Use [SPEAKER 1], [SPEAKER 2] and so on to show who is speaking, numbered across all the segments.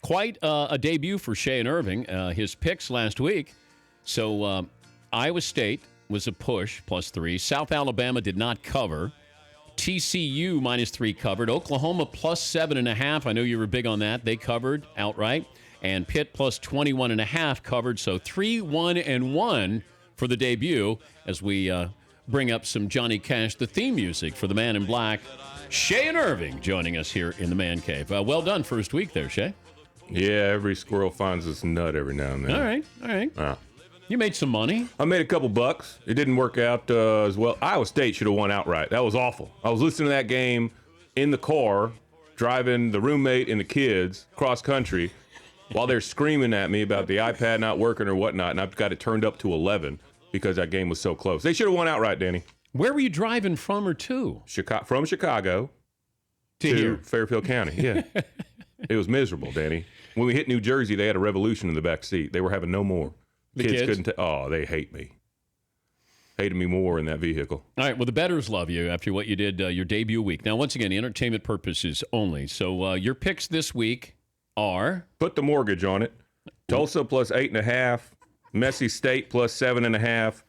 [SPEAKER 1] quite a debut for Shea and Irving. His picks last week. So Iowa State was a push, +3. South Alabama did not cover. TCU -3 covered. Oklahoma +7.5. I know you were big on that. They covered outright. And Pitt +21.5 covered. So 3-1-1 for the debut as we bring up some Johnny Cash, the theme music for the Man in Black. Shea and Irving joining us here in the Man Cave. Well done first week there, Shea.
[SPEAKER 2] Yeah, every squirrel finds its nut every now and then.
[SPEAKER 1] All right. You made some money.
[SPEAKER 2] I made a couple bucks. It didn't work out as well. Iowa State should have won outright. That was awful. I was listening to that game in the car, driving the roommate and the kids cross country while they're screaming at me about the iPad not working or whatnot, and I've got it turned up to 11 because that game was so close. They should have won outright, Danny.
[SPEAKER 1] Where were you driving from or to?
[SPEAKER 2] From Chicago to
[SPEAKER 1] here.
[SPEAKER 2] Fairfield County. Yeah. It was miserable, Danny. When we hit New Jersey, they had a revolution in the back seat. They were having no more.
[SPEAKER 1] The kids?
[SPEAKER 2] Couldn't they hate me. Hated me more in that vehicle.
[SPEAKER 1] All right, well, the bettors love you after what you did your debut week. Now, once again, entertainment purposes only. So your picks this week are?
[SPEAKER 2] Put the mortgage on it. Tulsa +8.5. Messy State +7.5.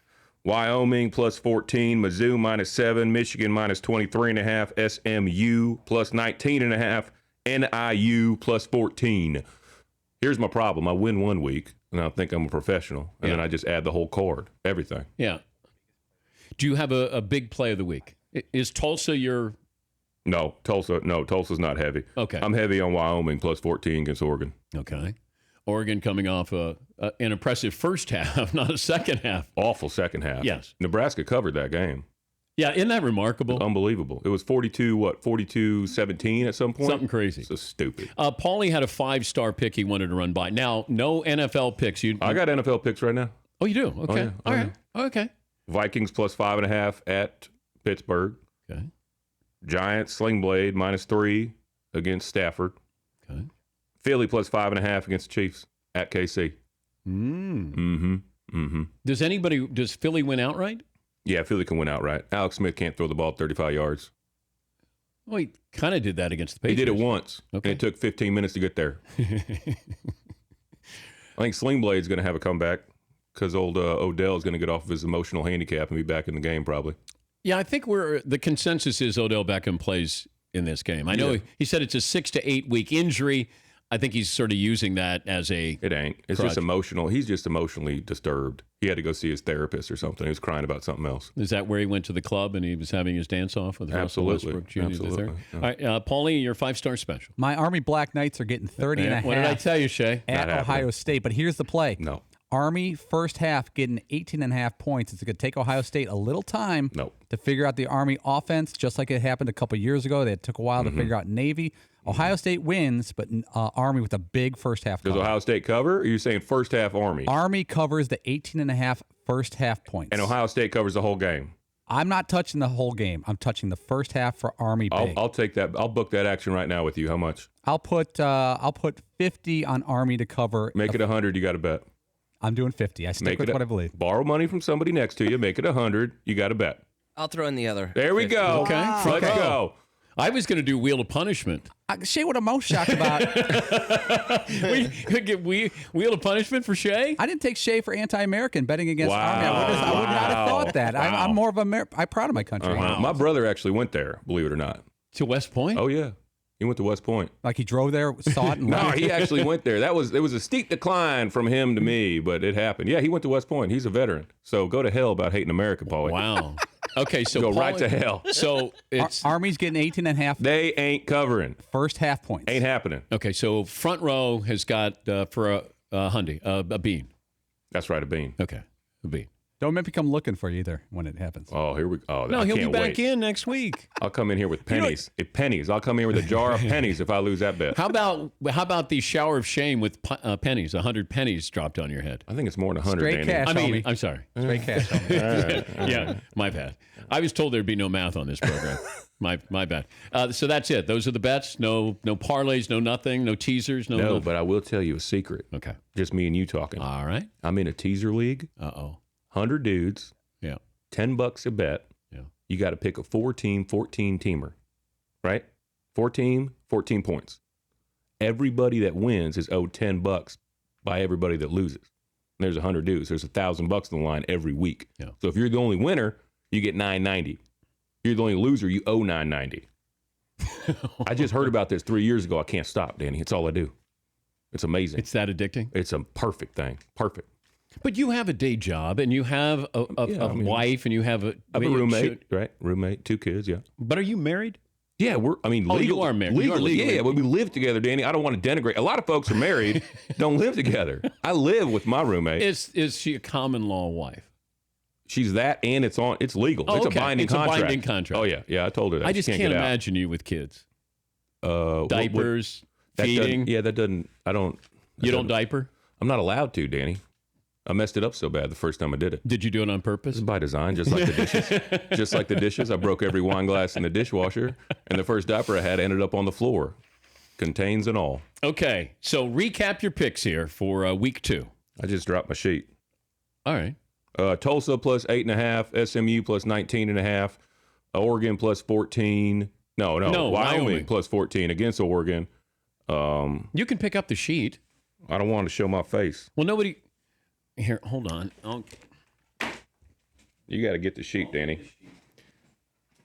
[SPEAKER 2] Wyoming +14. Mizzou -7. Michigan -23.5. SMU +19.5. NIU +14. Here's my problem. I win one week, and I think I'm a professional, and then I just add the whole card, everything.
[SPEAKER 1] Yeah. Do you have a big play of the week? Is Tulsa your...
[SPEAKER 2] No, Tulsa's not heavy.
[SPEAKER 1] Okay.
[SPEAKER 2] I'm heavy on Wyoming +14 against Oregon.
[SPEAKER 1] Okay. Oregon coming off an impressive first half, not a second half.
[SPEAKER 2] Awful second half.
[SPEAKER 1] Yes.
[SPEAKER 2] Nebraska covered that game.
[SPEAKER 1] Yeah, isn't that remarkable?
[SPEAKER 2] Unbelievable. It was 42-17 at some point?
[SPEAKER 1] Something crazy.
[SPEAKER 2] So stupid.
[SPEAKER 1] Paulie had a 5-star pick he wanted to run by. Now, no NFL picks.
[SPEAKER 2] I got NFL picks right now.
[SPEAKER 1] Oh, you do? Okay.
[SPEAKER 2] Oh, yeah.
[SPEAKER 1] All right. Okay.
[SPEAKER 2] Vikings +5.5 at Pittsburgh.
[SPEAKER 1] Okay.
[SPEAKER 2] Giants, Sling Blade, -3 against Stafford.
[SPEAKER 1] Okay.
[SPEAKER 2] Philly +5.5 against the Chiefs at KC.
[SPEAKER 1] Does Philly win outright?
[SPEAKER 2] Yeah, Philly can win outright. Alex Smith can't throw the ball 35 yards.
[SPEAKER 1] Well, he kind of did that against the Patriots.
[SPEAKER 2] He did it once,
[SPEAKER 1] Okay.
[SPEAKER 2] and it took 15 minutes to get there. I think Sling Blade's going to have a comeback because old Odell is going to get off of his emotional handicap and be back in the game probably.
[SPEAKER 1] Yeah, I think the consensus is Odell Beckham plays in this game. I know he said it's a 6 to 8 week injury. I think he's sort of using that as a...
[SPEAKER 2] It ain't. It's
[SPEAKER 1] crutch.
[SPEAKER 2] just emotional. He's just emotionally disturbed. He had to go see his therapist or something. He was crying about something else.
[SPEAKER 1] Is that where he went to the club and he was having his dance-off with Russell Westbrook Jr.?
[SPEAKER 2] Absolutely.
[SPEAKER 1] All right, Paulie, your 5-star special.
[SPEAKER 3] My Army Black Knights are getting 30.5.
[SPEAKER 1] What did I tell you, Shea?
[SPEAKER 3] At Ohio State. But here's the play.
[SPEAKER 2] No.
[SPEAKER 3] Army first half getting 18.5 points. It's going to take Ohio State a little time to figure out the Army offense, just like it happened a couple years ago. It took a while to figure out Navy. Ohio State wins, but Army with a big first half cover.
[SPEAKER 2] Does Ohio State cover, or are you saying first half Army?
[SPEAKER 3] Army covers the 18.5 first half points.
[SPEAKER 2] And Ohio State covers the whole game.
[SPEAKER 3] I'm not touching the whole game. I'm touching the first half for Army big.
[SPEAKER 2] I'll take that. I'll book that action right now with you. How much?
[SPEAKER 3] I'll put 50 on Army to cover.
[SPEAKER 2] Make it 100. You got to bet.
[SPEAKER 3] I'm doing 50. I stick with what I believe.
[SPEAKER 2] Borrow money from somebody next to you. Make it 100. You got to bet.
[SPEAKER 4] I'll throw in the other.
[SPEAKER 2] There we
[SPEAKER 4] 50.
[SPEAKER 2] go.
[SPEAKER 1] Okay.
[SPEAKER 2] Let's go.
[SPEAKER 1] I was going to do Wheel of Punishment.
[SPEAKER 3] Shea, what I'm most shocked about.
[SPEAKER 1] We could get Wheel of Punishment for Shea?
[SPEAKER 3] I didn't take Shea for anti-American betting against Army. I would not have thought that.
[SPEAKER 2] Wow.
[SPEAKER 3] I'm more of I'm proud of my country.
[SPEAKER 2] My brother actually went there, believe it or not.
[SPEAKER 1] To West Point?
[SPEAKER 2] Oh, yeah. He went to West Point.
[SPEAKER 3] Like he drove there, saw it, and
[SPEAKER 2] No,
[SPEAKER 3] left.
[SPEAKER 2] he actually went there. It was a steep decline from him to me, but it happened. Yeah, he went to West Point. He's a veteran. So go to hell about hating America, Paulie.
[SPEAKER 1] Wow. Okay, so
[SPEAKER 2] Go right to hell.
[SPEAKER 1] So it's
[SPEAKER 3] Army's getting 18.5
[SPEAKER 2] They ain't covering.
[SPEAKER 3] first half points.
[SPEAKER 2] Ain't happening.
[SPEAKER 1] okay. So front row has got for a Hyundai, a bean.
[SPEAKER 2] That's right, a bean.
[SPEAKER 1] Okay, a bean.
[SPEAKER 3] Don't make me come looking for you either when it happens.
[SPEAKER 2] Oh, here we go. Oh,
[SPEAKER 1] No,
[SPEAKER 2] I
[SPEAKER 1] he'll be
[SPEAKER 2] can't
[SPEAKER 1] back
[SPEAKER 2] wait.
[SPEAKER 1] in next week.
[SPEAKER 2] I'll come in here with pennies. Pennies. I'll come in with a jar of pennies if I lose that bet.
[SPEAKER 1] How about the shower of shame with pennies? 100 pennies dropped on your head.
[SPEAKER 2] I think it's more than 100,
[SPEAKER 3] Straight
[SPEAKER 2] Danny.
[SPEAKER 3] cash.
[SPEAKER 1] I mean,
[SPEAKER 3] homie.
[SPEAKER 1] I'm sorry.
[SPEAKER 3] Straight cash. homie.
[SPEAKER 1] Yeah, my bad. I was told there'd be no math on this program. My bad. So that's it. Those are the bets. No parlays. No nothing. No teasers. No.
[SPEAKER 2] No, but I will tell you a secret.
[SPEAKER 1] Okay.
[SPEAKER 2] Just me and you talking.
[SPEAKER 1] All right.
[SPEAKER 2] I'm in a teaser league. 100 dudes.
[SPEAKER 1] Yeah.
[SPEAKER 2] $10 a bet.
[SPEAKER 1] Yeah.
[SPEAKER 2] You got to pick a 4-team, 14-teamer, right? 4 team, 14 points. everybody that wins is owed $10 by everybody that loses. And there's 100 dudes. There's $1,000 on the line every week.
[SPEAKER 1] Yeah.
[SPEAKER 2] So if you're the only winner, you get $990. If you're the only loser, you owe $990. I just heard about this 3 years ago. I can't stop, Danny. It's all I do. It's amazing.
[SPEAKER 1] It's that addicting?
[SPEAKER 2] It's a perfect thing. Perfect.
[SPEAKER 1] But you have a day job, and you have a wife, and you have a
[SPEAKER 2] roommate, right? Roommate, 2 kids, yeah.
[SPEAKER 1] But are you married?
[SPEAKER 2] Yeah, legally.
[SPEAKER 1] You are married.
[SPEAKER 2] Legally, yeah. When we live together, Danny, I don't want to denigrate. A lot of folks are married, don't live together. I live with my roommate.
[SPEAKER 1] Is she a common law wife?
[SPEAKER 2] She's that, and it's legal.
[SPEAKER 1] Oh,
[SPEAKER 2] it's
[SPEAKER 1] okay.
[SPEAKER 2] a binding contract.
[SPEAKER 1] It's a binding contract.
[SPEAKER 2] Oh, yeah. I told her that.
[SPEAKER 1] I just can't imagine you with kids. Diapers, feeding.
[SPEAKER 2] That doesn't, I don't.
[SPEAKER 1] You don't diaper?
[SPEAKER 2] I'm not allowed to, Danny. I messed it up so bad the first time I did it.
[SPEAKER 1] Did you do it on purpose?
[SPEAKER 2] By design, just like the dishes. Just like the dishes. I broke every wine glass in the dishwasher, and the first diaper I had ended up on the floor. Contains and all.
[SPEAKER 1] Okay, so recap your picks here for week 2.
[SPEAKER 2] I just dropped my sheet.
[SPEAKER 1] All right.
[SPEAKER 2] Tulsa plus 8.5, SMU plus 19.5, Oregon plus 14. No, Wyoming plus 14 against Oregon.
[SPEAKER 1] You can pick up the sheet.
[SPEAKER 2] I don't want to show my face.
[SPEAKER 1] Well, nobody. Here, hold on.
[SPEAKER 2] You got to get the sheet, Danny.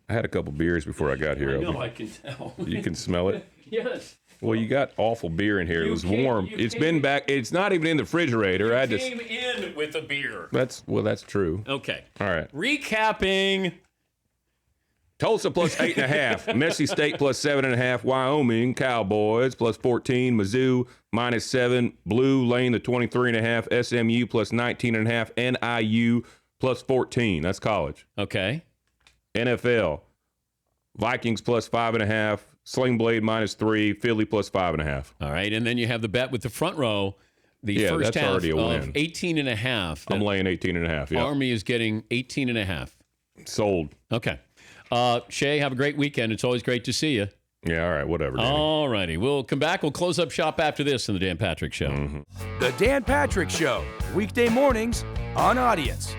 [SPEAKER 2] I had a couple beers before I got here.
[SPEAKER 1] I know, I can tell.
[SPEAKER 2] You can smell it?
[SPEAKER 1] Yes.
[SPEAKER 2] Well, you got awful beer in here. It was warm. It's been back. It's not even in the refrigerator.
[SPEAKER 1] You came in with a beer.
[SPEAKER 2] That's true.
[SPEAKER 1] Okay.
[SPEAKER 2] All right.
[SPEAKER 1] Recapping.
[SPEAKER 2] Tulsa plus 8.5, Mississippi State plus 7.5, Wyoming Cowboys plus 14, Mizzou minus 7, Blue Lane the 23.5, SMU plus 19.5, NIU plus 14. That's college.
[SPEAKER 1] Okay.
[SPEAKER 2] NFL, Vikings plus 5.5, Sling Blade minus 3, Philly plus 5.5.
[SPEAKER 1] All right, and then you have the bet with the front row. The first
[SPEAKER 2] that's
[SPEAKER 1] half
[SPEAKER 2] already a
[SPEAKER 1] of
[SPEAKER 2] win.
[SPEAKER 1] 18.5.
[SPEAKER 2] I'm laying 18.5. Yeah.
[SPEAKER 1] Army is getting 18.5.
[SPEAKER 2] Sold.
[SPEAKER 1] Okay. Shea, have a great weekend. It's always great to see you.
[SPEAKER 2] Yeah, all right, whatever. Danny.
[SPEAKER 1] All righty. We'll come back. We'll close up shop after this on the Dan Patrick Show.
[SPEAKER 4] The Dan Patrick Show, weekday mornings on Audience.